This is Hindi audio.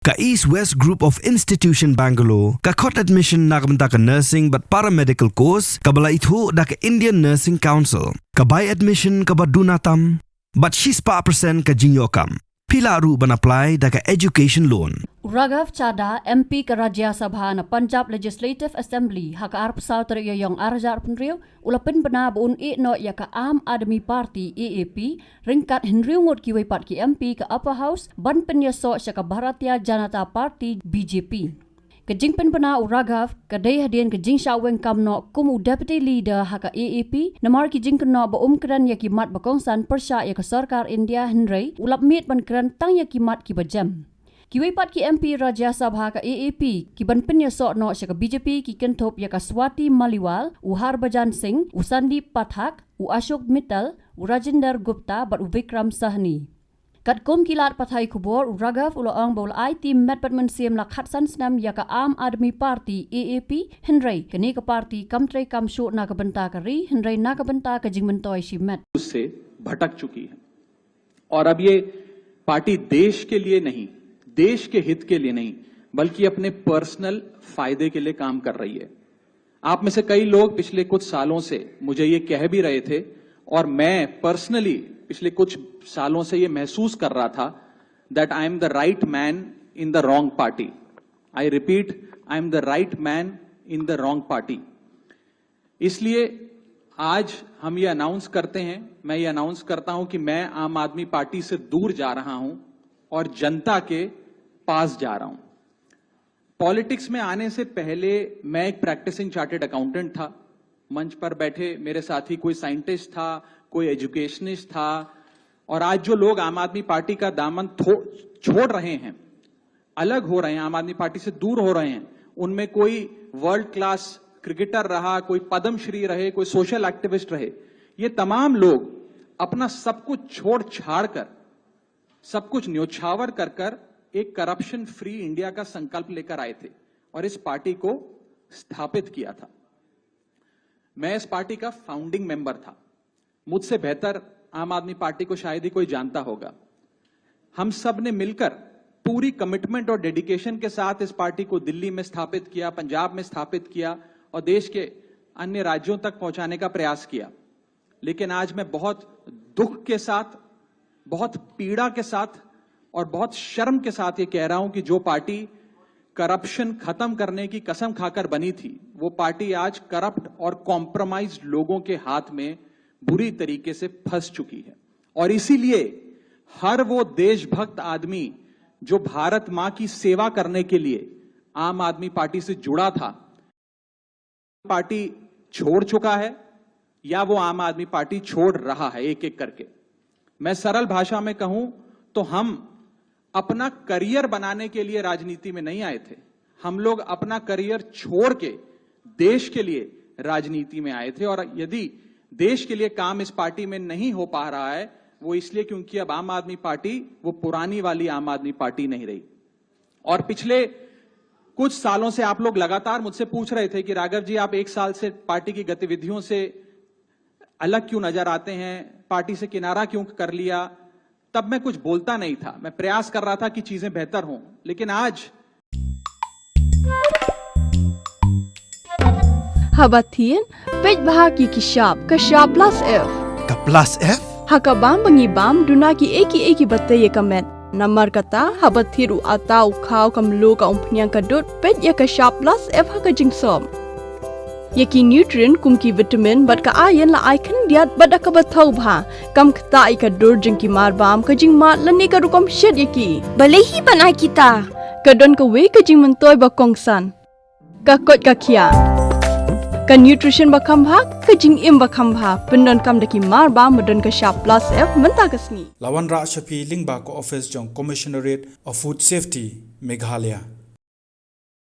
ka East West Group of Institution Bangalore ka khot admission na kabenta ka nursing but paramedical course ka bala ithu da ka Indian Nursing Council ka buy admission ka badunatam but she's pa percent ka jinyokam pila ru ban apply da ka education loan. Raghav Chada MP ka Rajya Sabha na Punjab Legislative Assembly haka arp sauter yang arjar penriu ulapin bena bun no ya ka Aam Aadmi Party AAP ringkat henriu ngot ki pat ki MP ka Upper House ban penyaso ka Bharatiya Janata Party BJP. Kajing pen bena Raghav kadai hadian kajing shaweng kamno kumu deputy leader haka AAP namar kijing keno ba kran ya ki mat bakongsan persya ya ka Sarkar India henrei ulap mit ban kran tang ya ki mat ki bajam. Kiwai pat ki MP Rajya Sabha ka AAP ki ban penyaso no ka BJP ki kentop ya ka Swati Maliwal, u Harbhajan Singh, u Sandeep Pathak, u Ashok Mittal, u Rajinder Gupta bat u Vikram Sahni. Kat kum kilat pathai kubor Raghav uloang bol IT met pat mensiam la khatsan snam ya ka Aam Aadmi Party AAP henrei kini ka party kamtrei kamshu na ka benta kari henrei na ka benta ka jingmentoi shi met उससे भटक चुकी है और अब ये पार्टी देश के लिए नहीं, देश के हित के लिए नहीं बल्कि अपने पर्सनल फायदे के लिए काम कर रही है। आप में से कई लोग पिछले कुछ सालों से मुझे ये कह भी रहे थे और मैं पर्सनली पिछले कुछ सालों से ये महसूस कर रहा था that I am the right man in the wrong party. I repeat, I am the right man in the wrong party. इसलिए आज हम ये अनाउंस करते हैं, मैं ये अनाउंस करता हूं कि मैं आम आदमी पार्टी से दूर जा रहा हूं और जनता के पास जा रहा हूं। पॉलिटिक्स में आने से पहले मैं एक प्रैक्टिसिंग चार्टर्ड अकाउंटेंट था। मंच पर बैठे मेरे साथी कोई साइंटिस्ट था, कोई एजुकेशनिस्ट था और आज जो लोग आम आदमी पार्टी का दामन छोड़ रहे हैं, अलग हो रहे हैं, आम आदमी पार्टी से दूर हो रहे हैं, उनमें कोई वर्ल्ड क्लास क्रिकेटर रहा, कोई पद्मश्री रहे, कोई सोशल एक्टिविस्ट रहे, ये तमाम लोग अपना सब कुछ छोड़ छाड़ कर, सब कुछ न्योछावर कर कर एक करप्शन फ्री इंडिया का संकल्प लेकर आए थे और इस पार्टी को स्थापित किया था। मैं इस पार्टी का फाउंडिंग मेंबर था। मुझसे बेहतर आम आदमी पार्टी को शायद ही कोई जानता होगा। हम सब ने मिलकर पूरी कमिटमेंट और डेडिकेशन के साथ इस पार्टी को दिल्ली में स्थापित किया, पंजाब में स्थापित किया और देश के अन्य राज्यों तक पहुंचाने का प्रयास किया। लेकिन आज मैं बहुत दुख के साथ, बहुत पीड़ा के साथ और बहुत शर्म के साथ ये कह रहा हूं कि जो पार्टी करप्शन खत्म करने की कसम खाकर बनी थी, वो पार्टी आज करप्ट और कॉम्प्रोमाइज्ड लोगों के हाथ में बुरी तरीके से फंस चुकी है। और इसीलिए हर वो देशभक्त आदमी जो भारत मां की सेवा करने के लिए आम आदमी पार्टी से जुड़ा था, पार्टी छोड़ चुका है या वो आम आदमी पार्टी छोड़ रहा है एक एक करके। मैं सरल भाषा में कहूं तो हम अपना करियर बनाने के लिए राजनीति में नहीं आए थे। हम लोग अपना करियर छोड़ के देश के लिए राजनीति में आए थे और यदि देश के लिए काम इस पार्टी में नहीं हो पा रहा है, वो इसलिए क्योंकि अब आम आदमी पार्टी वो पुरानी वाली आम आदमी पार्टी नहीं रही। और पिछले कुछ सालों से आप लोग लगातार मुझसे पूछ रहे थे कि राघव जी, आप एक साल से पार्टी की गतिविधियों से अलग क्यों नजर आते हैं, पार्टी से किनारा क्यों कर लिया। तब मैं कुछ बोलता नहीं था, मैं प्रयास कर रहा था कि चीजें बेहतर हों। लेकिन आज Habatin, pej bahagi kishab, kashab plus F. Ka plus F? Hakabam bangibam dunaki eki bataye kamet. Namar kata habathiru atau kau kamlu ka umpnyang kadut pej ya kashab plus F haka jingsom. Yaki nutrient kumki vitamin bat ka ayan la icon diat bat akabatau bha. Kam kata ikadur jingki marbam ka jingmat lani ka rukom shed yaki. Balehi banai kita. Kadon ka we ka jingmentoy bakongsan. Ka kot ka kia. Ka nutrition bakam bha, ka jing im bakam bha, pendon kam daki mar ba madon ka sharp plus F menta kasni. Lawan Ra Shafi Lingba ko office jong Commissionerate of Food Safety Meghalaya.